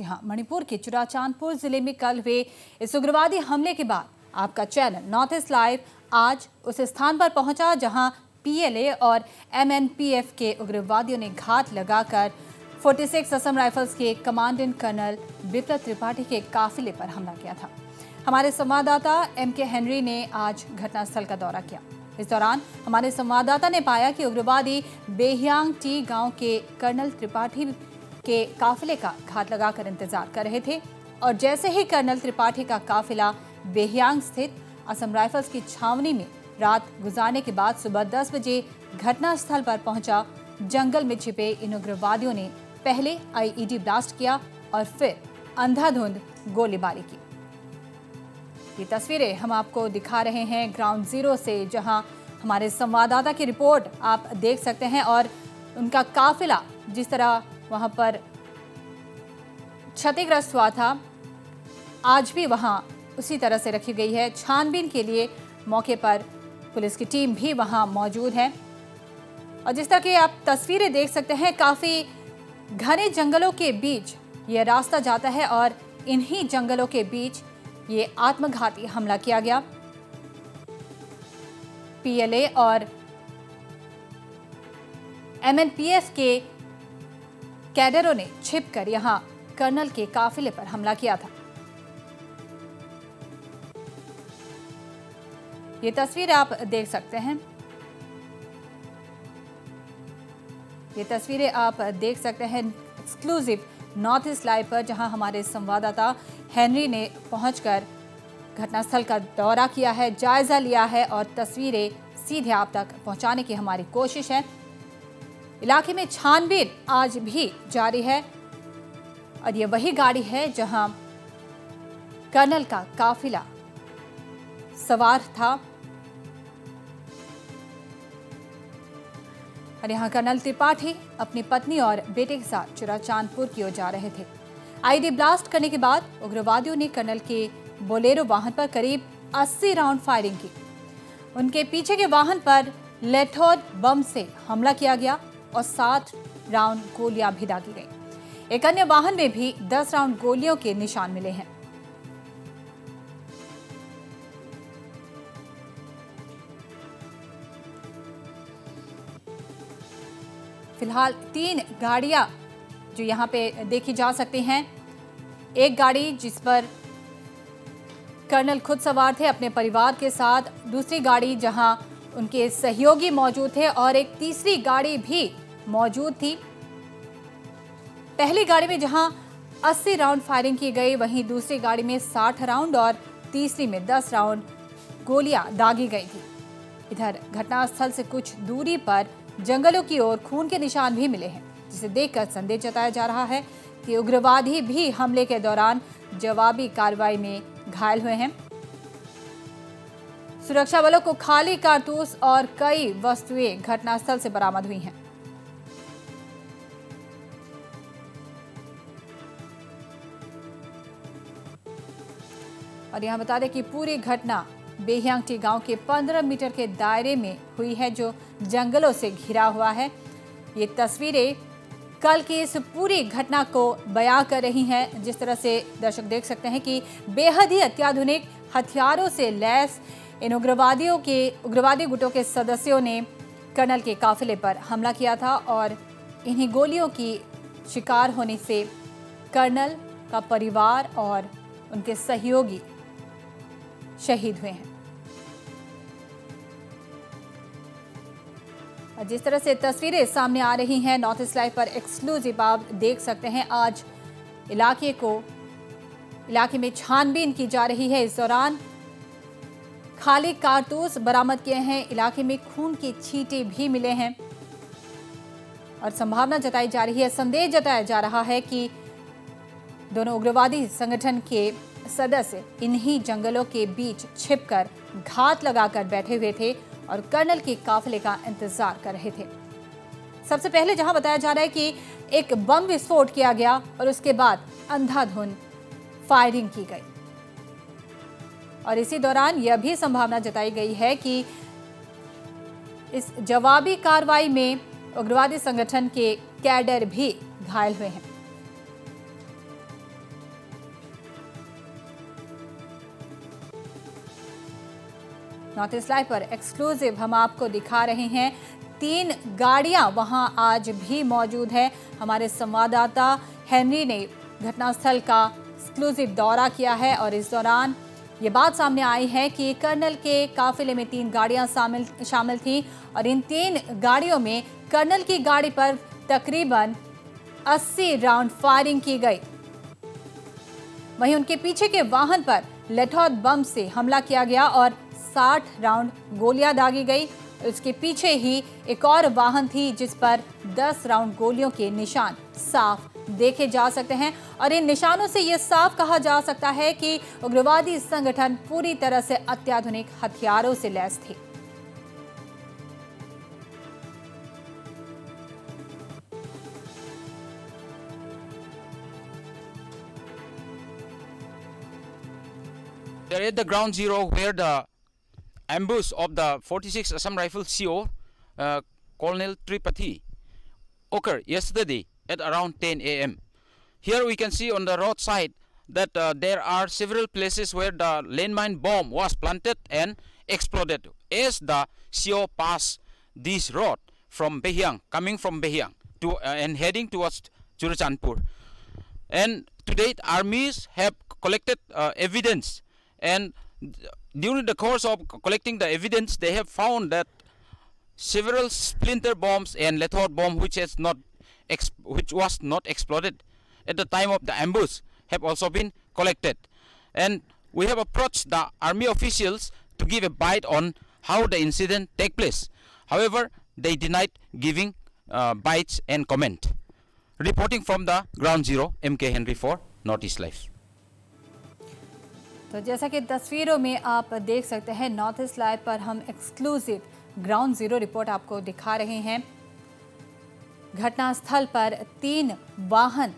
हाँ, मणिपुर के चुराचांदपुर जिले में कल हुए इस उग्रवादी हमले के बाद आपका चैनल नॉर्थ ईस्ट लाइव आज उस स्थान पर पहुंचा जहां पीएलए और एमएनपीएफ के उग्रवादियों ने घात लगाकर 46 असम राइफल्स के कमांडेंट कर्नल बिप्लब त्रिपाठी के काफिले पर हमला किया था। हमारे संवाददाता एमके हेनरी ने आज घटनास्थल का दौरा किया। इस दौरान हमारे संवाददाता ने पाया कि उग्रवादी बेहियांग टी गांव के कर्नल त्रिपाठी के काफिले का घात लगाकर इंतजार कर रहे थे और जैसे ही कर्नल त्रिपाठी का काफिला बेहियांग स्थित असम राइफल्स की छावनी में रात गुजारने के बाद सुबह 10 बजे घटनास्थल पर पहुंचा, जंगल में छिपे इन उग्रवादियों ने पहले आईईडी ब्लास्ट किया और फिर अंधाधुंध गोलीबारी की। ये तस्वीरें हम आपको दिखा रहे हैं ग्राउंड जीरो से, जहां हमारे संवाददाता की रिपोर्ट आप देख सकते हैं और उनका काफिला जिस तरह वहां पर क्षतिग्रस्त हुआ था, आज भी वहां उसी तरह से रखी गई है। छानबीन के लिए मौके पर पुलिस की टीम भी वहां मौजूद है और जिस तरह की आप तस्वीरें देख सकते हैं, काफी घने जंगलों के बीच ये रास्ता जाता है और इन्हीं जंगलों के बीच ये आत्मघाती हमला किया गया। पीएलए और एमएनपीएफ के कैडरों ने छिपकर यहां कर्नल के काफिले पर हमला किया था। ये तस्वीर आप देख सकते हैं, ये तस्वीरें आप देख सकते हैं एक्सक्लूसिव नॉर्थ ईस्ट लाइव पर, जहां हमारे संवाददाता हेनरी ने पहुंचकर घटनास्थल का दौरा किया है, जायजा लिया है और तस्वीरें सीधे आप तक पहुंचाने की हमारी कोशिश है। इलाके में छानबीन आज भी जारी है और ये वही गाड़ी है जहां कर्नल का काफिला सवार था और यहां कर्नल त्रिपाठी अपनी पत्नी और बेटे के साथ चुराचांदपुर की ओर जा रहे थे। आईडी ब्लास्ट करने के बाद उग्रवादियों ने कर्नल के बोलेरो वाहन पर करीब 80 राउंड फायरिंग की। उनके पीछे के वाहन पर लेथोड बम से हमला किया गया और 7 राउंड गोलियां भी दागी गई। एक अन्य वाहन में भी 10 राउंड गोलियों के निशान मिले हैं। फिलहाल 3 गाड़ियां जो यहां पे देखी जा सकती हैं। एक गाड़ी जिस पर कर्नल खुद सवार थे अपने परिवार के साथ, दूसरी गाड़ी जहां उनके सहयोगी मौजूद थे और एक तीसरी गाड़ी भी मौजूद थी। पहली गाड़ी में जहां 80 राउंड फायरिंग की गई, वहीं दूसरी गाड़ी में 60 राउंड और तीसरी में 10 राउंड गोलियां दागी गई थी। इधर घटनास्थल से कुछ दूरी पर जंगलों की ओर खून के निशान भी मिले हैं, जिसे देखकर संदेह जताया जा रहा है कि उग्रवादी भी हमले के दौरान जवाबी कार्रवाई में घायल हुए हैं। सुरक्षा बलों को खाली कारतूस और कई वस्तुएं घटनास्थल से बरामद हुई हैं। और यहां बता दें कि पूरी घटना बेहियांग टी गांव के 15 मीटर के दायरे में हुई है, जो जंगलों से घिरा हुआ है। ये तस्वीरें कल की इस पूरी घटना को बयां कर रही हैं। जिस तरह से दर्शक देख सकते हैं कि बेहद ही अत्याधुनिक हथियारों से लैस इन उग्रवादी गुटों के सदस्यों ने कर्नल के काफिले पर हमला किया था और इन्हीं गोलियों की शिकार होने से कर्नल का परिवार और उनके सहयोगी शहीद हुए हैं। जिस तरह से तस्वीरें सामने आ रही हैं नॉर्थ ईस्ट लाइव पर एक्सक्लूसिव आप देख सकते हैं, आज इलाके में छानबीन की जा रही है। इस दौरान खाली कारतूस बरामद किए हैं, इलाके में खून के छींटे भी मिले हैं और संभावना जताई जा रही है, संदेह जताया जा रहा है कि दोनों उग्रवादी संगठन के सदस्य इन्हीं जंगलों के बीच छिपकर घात लगाकर बैठे हुए थे और कर्नल के काफिले का इंतजार कर रहे थे। सबसे पहले जहां बताया जा रहा है कि एक बम विस्फोट किया गया और उसके बाद अंधाधुंध फायरिंग की गई और इसी दौरान यह भी संभावना जताई गई है कि इस जवाबी कार्रवाई में उग्रवादी संगठन के कैडर भी घायल हुए हैं। नॉर्थ ईस्ट लाइव पर एक्सक्लूसिव हम आपको दिखा रहे हैं। 3 गाड़ियां वहां आज भी मौजूद है। हमारे संवाददाता हेनरी ने घटनास्थल का एक्सक्लूसिव दौरा किया है और इस दौरान ये बात सामने आई है कि कर्नल के काफिले में 3 गाड़ियां शामिल थी और इन 3 गाड़ियों में कर्नल की गाड़ी पर तकरीबन 80 राउंड फायरिंग की गई। वहीं उनके पीछे के वाहन पर लेथॉर्ड बम से हमला किया गया और 60 राउंड गोलियां दागी गई। उसके पीछे ही एक और वाहन थी जिस पर 10 राउंड गोलियों के निशान साफ देखे जा सकते हैं और इन निशानों से यह साफ कहा जा सकता है कि उग्रवादी संगठन पूरी तरह से अत्याधुनिक हथियारों से लैस थे। They're at the ground zero where the ambush of the 46 Assam Rifle CO, Colonel Tripathi, occurred yesterday at around 10 a.m. Here we can see on the roadside that there are several places where the landmine bomb was planted and exploded as the CO passed this road from Behiang, coming from Behiang to and heading towards Churachandpur. And to date, armies have collected evidence. And during the course of collecting the evidence, they have found that several splinter bombs and lethal bomb which was not exploded at the time of the ambush have also been collected. And we have approached the army officials to give a bite on how the incident take place. However, they denied giving bites and comment. Reporting from the ground zero, MK Henry for Northeast Live. तो जैसा कि तस्वीरों में आप देख सकते हैं, north east live पर हम एक्सक्लूसिव ग्राउंड जीरो रिपोर्ट आपको दिखा रहे हैं। घटनास्थल पर 3 वाहन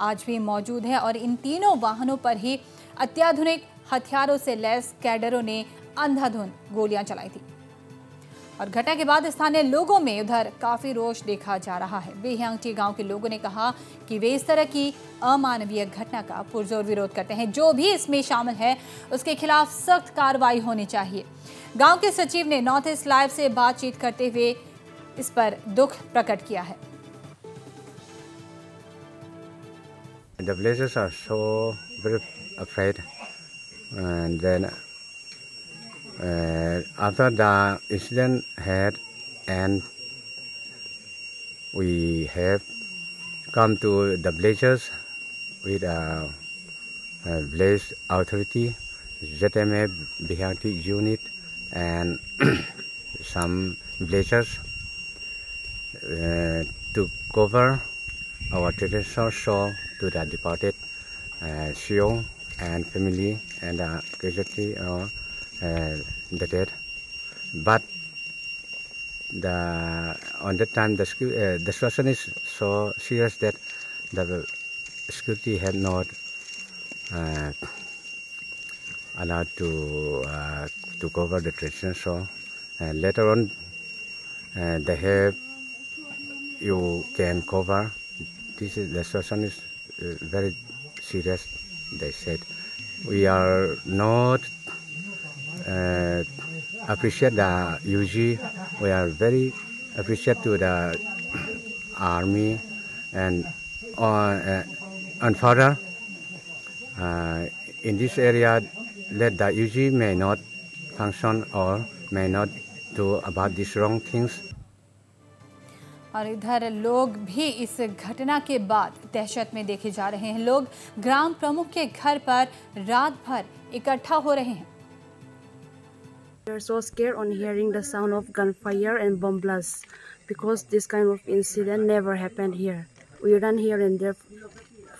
आज भी मौजूद हैं और इन तीनों वाहनों पर ही अत्याधुनिक हथियारों से लैस कैडरों ने अंधाधुंध गोलियां चलाई थी और घटना के बाद स्थानीय लोगों में उधर काफी रोष देखा जा रहा है। बेहियांगटी गांव के लोगों ने कहा कि वे इस तरह की अमानवीय घटना का पुरजोर विरोध करते हैं। जो भी इसमें शामिल है उसके खिलाफ सख्त कार्रवाई होनी चाहिए। गांव के सचिव ने नॉर्थ ईस्ट लाइव से बातचीत करते हुए इस पर दुख प्रकट किया है। The villagers are so very afraid, and then after the incident had, and we have come to the villagers with village authority, ZMA Behiangti unit, and some villagers to cover our traditional show to the departed CO and family and casualty or the dead. But on that time the situation is so serious that the security had not allowed to cover the traditional show. And later on they have you can cover. The situation is very serious, they said. We are not appreciate the UG. We are very appreciate to the army and further in this area let the UG may not function or may not do about these wrong things. और इधर लोग भी इस घटना के बाद दहशत में देखे जा रहे हैं। लोग ग्राम प्रमुख के घर पर रात भर इकट्ठा हो रहे हैं। We are so scared on hearing the sound of gunfire and bomb blasts because this kind of incident never happened here. We run here and there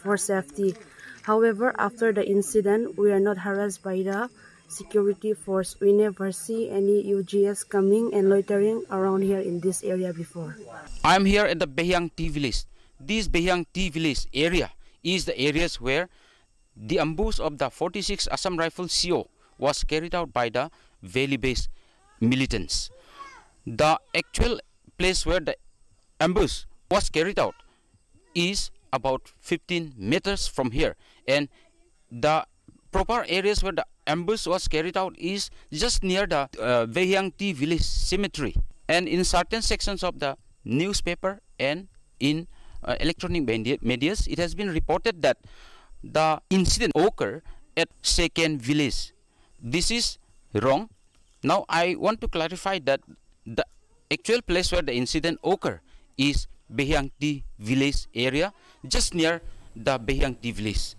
for safety. However, after the incident, we are not harassed by the security force. We never see any UGS coming and loitering around here in this area before. I am here at the Behiang Tea Village. This Behiang Tea Village area is the areas where the ambush of the 46 Assam Rifle CO was carried out by the valley-based militants. The actual place where the ambush was carried out is about 15 meters from here, and the proper areas where the ambush was carried out is just near the Behyang T village cemetery, and in certain sections of the newspaper and in electronic medias, it has been reported that the incident occurred at second village. This is wrong. Now I want to clarify that the actual place where the incident occurred is Behyang T village area, just near the Behyang T village.